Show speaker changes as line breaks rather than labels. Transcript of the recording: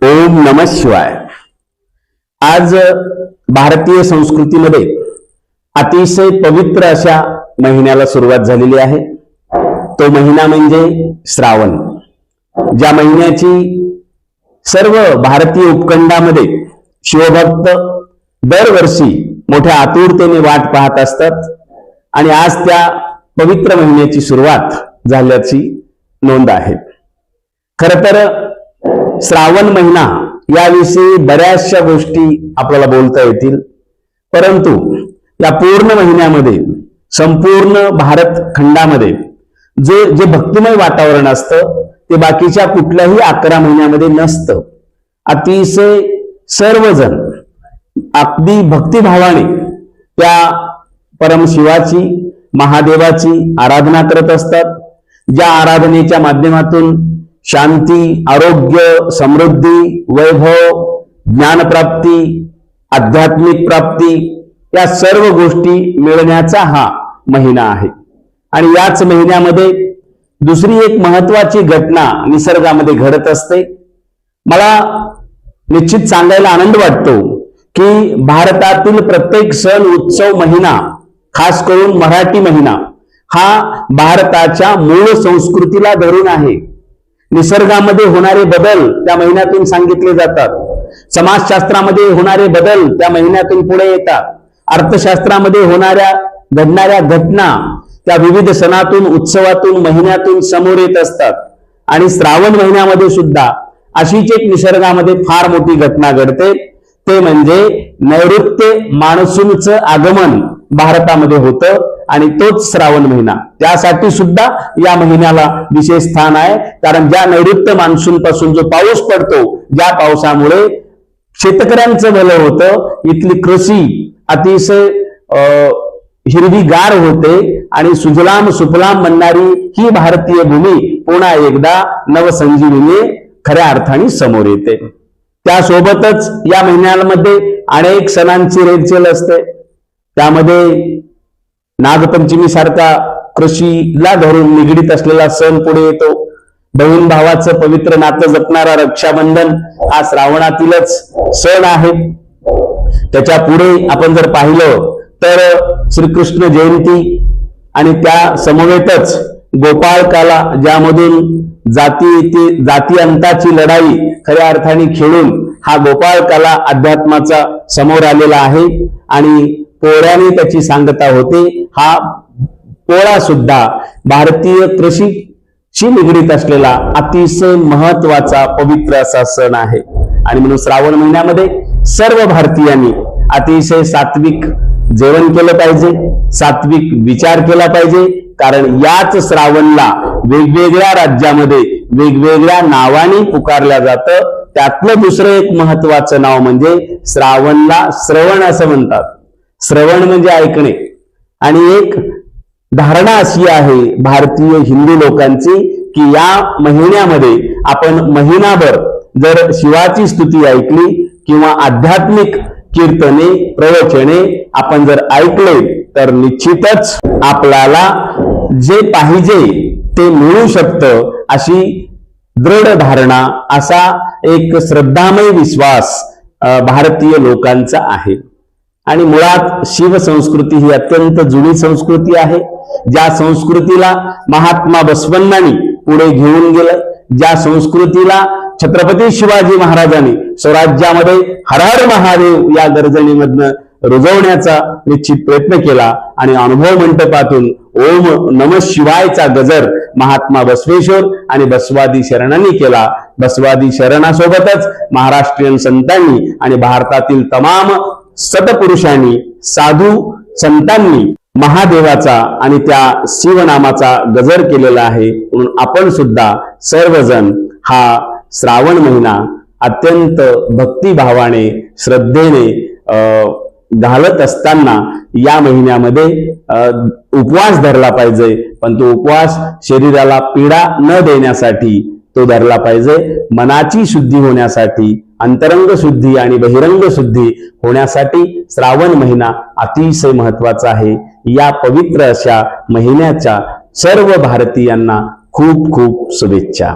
ओम नमः शिवाय। आज भारतीय संस्कृतीमध्ये अतिशय पवित्र अशा महिन्याला सुरुवात झालेली आहे। तो महिना म्हणजे श्रावण, ज्या महिन्याची सर्व भारतीय उपखंडामध्ये शिवभक्त दरवर्षी मोठ्या आतुरतेने वाट पाहत असतात आणि आज त्या पवित्र महिन्याची सुरुवात झाल्याची नोंद आहे। खरं तर श्रावण महिना याविषयी बऱ्याचशा गोष्टी आपल्याला बोलता येतील, परंतु या पूर्ण महिन्यामध्ये संपूर्ण भारत खंडामध्ये जे भक्तिमय वातावरण असतं ते बाकीच्या कुठल्याही 11 महिन्यामध्ये नसतं। अतिशय सर्वजण अगदी भक्तिभावाने त्या परमशिवाची महादेवाची आराधना करत असतात, ज्या आराधनेच्या माध्यमातून शांती, आरोग्य, समृद्धी, वैभव, ज्ञानप्राप्ती, आध्यात्मिक प्राप्ती या सर्व गोष्टी मिळण्याचा हा महिना आहे। आणि याच महिन्यामध्ये दुसरी एक महत्वाची घटना निसर्गामध्ये घडत असते। मला निश्चित सांगायला आनंद वाटतो की भारतातील प्रत्येक सण, उत्सव, महिना, खास करून मराठी महिना हा भारताच्या मूळ संस्कृतीला धरून आहे। निसर्गामध्ये होणारे बदल त्या महिन्यातून सांगितले जातात, समाजशास्त्रामध्ये होणारे बदल त्या महिन्यातून पुढे येतात, अर्थशास्त्रामध्ये घडणाऱ्या घटना त्या विविध सणातून, उत्सवातून, महिन्यातून समोर येत असतात। आणि श्रावण महिन्यामध्ये सुद्धा अशीच एक निसर्गामध्ये फार मोठी घटना घडते, ते म्हणजे नैऋत्य मान्सूनचं आगमन भारतामध्ये होतं आणि तोच श्रावण महिना। त्यासाठी सुद्धा या महिन्याला विशेष स्थान आहे, कारण ज्या नैऋत्य मान्सून पासून जो पाऊस पडतो, ज्या पावसामुळे शेतकऱ्यांचं भलं होतं, इथली कृषी अतिशय हिरवीगार होते आणि सुजलाम सुफलाम बनणारी ही भारतीय भूमी पुन्हा एकदा नवसंजीवनी खऱ्या अर्थाने समोर येते। त्यासोबतच या महिन्यामध्ये अनेक सणांची रेलचेल असते। त्यामध्ये नागपंचमी सारखा कृषीला धरून निगडीत असलेला सण पुढे येतो। बहीण भावाचं पवित्र नातं जपणारा रक्षाबंधन हा श्रावणातीलच सण आहे। त्याच्या पुढे आपण जर पाहिलं तर श्रीकृष्ण जयंती आणि त्या समवेतच गोपाळकाला, ज्यामधून जाती अंताची लढाई खऱ्या अर्थाने खेळून हा गोपाळकाला अध्यात्माचा समोर आलेला आहे आणि पोळ्याने त्याची सांगता होते। हा पोळा सुद्धा भारतीय कृषीशी निगडीत असलेला अतिशय महत्वाचा पवित्र असा सण आहे। आणि म्हणून श्रावण महिन्यामध्ये सर्व भारतीयांनी अतिशय सात्विक जेवण केलं पाहिजे, सात्विक विचार केला पाहिजे, कारण याच श्रावणला वेगवेगळ्या राज्यामध्ये वेगवेगळ्या नावाने पुकारल्या जातं। त्यातलं दुसरं एक महत्वाचं नाव म्हणजे श्रावणला श्रवण असं म्हणतात। श्रवण म्हणजे ऐकणे। आणि एक धारणा अशी आहे भारतीय हिंदू लोकांची की या महिन्यामध्ये आपण महिनाभर जर शिवाची स्तुती ऐकली किंवा आध्यात्मिक कीर्तने, प्रवचने आपण जर ऐकले तर निश्चितच आपल्याला जे पाहिजे ते मिळू शकतं, अशी दृढ धारणा, असा एक श्रद्धामय विश्वास भारतीय लोकांचा आहे। आणि मुळात शिवसंस्कृती ही अत्यंत जुनी संस्कृती आहे। ज्या संस्कृतीला महात्मा बसवण्णांनी पुढे घेऊन गेलं, ज्या संस्कृतीला छत्रपती शिवाजी महाराजांनी स्वराज्यामध्ये हर हर महादेव या गर्जनेमधनं रुजवण्याचा निश्चित प्रयत्न केला आणि अनुभव मंडपातून ओम नमः शिवायचा गजर महात्मा बसवेश्वर आणि बसवादी शरणांनी केला। बसवादी शरणासोबतच महाराष्ट्रीयन संतांनी आणि भारतातील तमाम सतपुरुषांनी, साधू संतांनी महादेवाचा आणि त्या शिवनामाचा गजर केलेला आहे। म्हणून आपण सुद्धा सर्वजण हा श्रावण महिना अत्यंत भक्तिभावाने, श्रद्धेने घालत असताना या महिन्यामध्ये उपवास धरला पाहिजे, पण तो उपवास शरीराला पीडा न देण्यासाठी तो धरला पाहिजे। मनाची शुद्धी होण्यासाठी, अंतरंग शुद्धी आणि बहिरंग शुद्धी होण्यासाठी श्रावण महिना अतिशय महत्वाचा आहे। या पवित्र अशा महिन्याच्या सर्व भारतीयांना खूप खूप शुभेच्छा।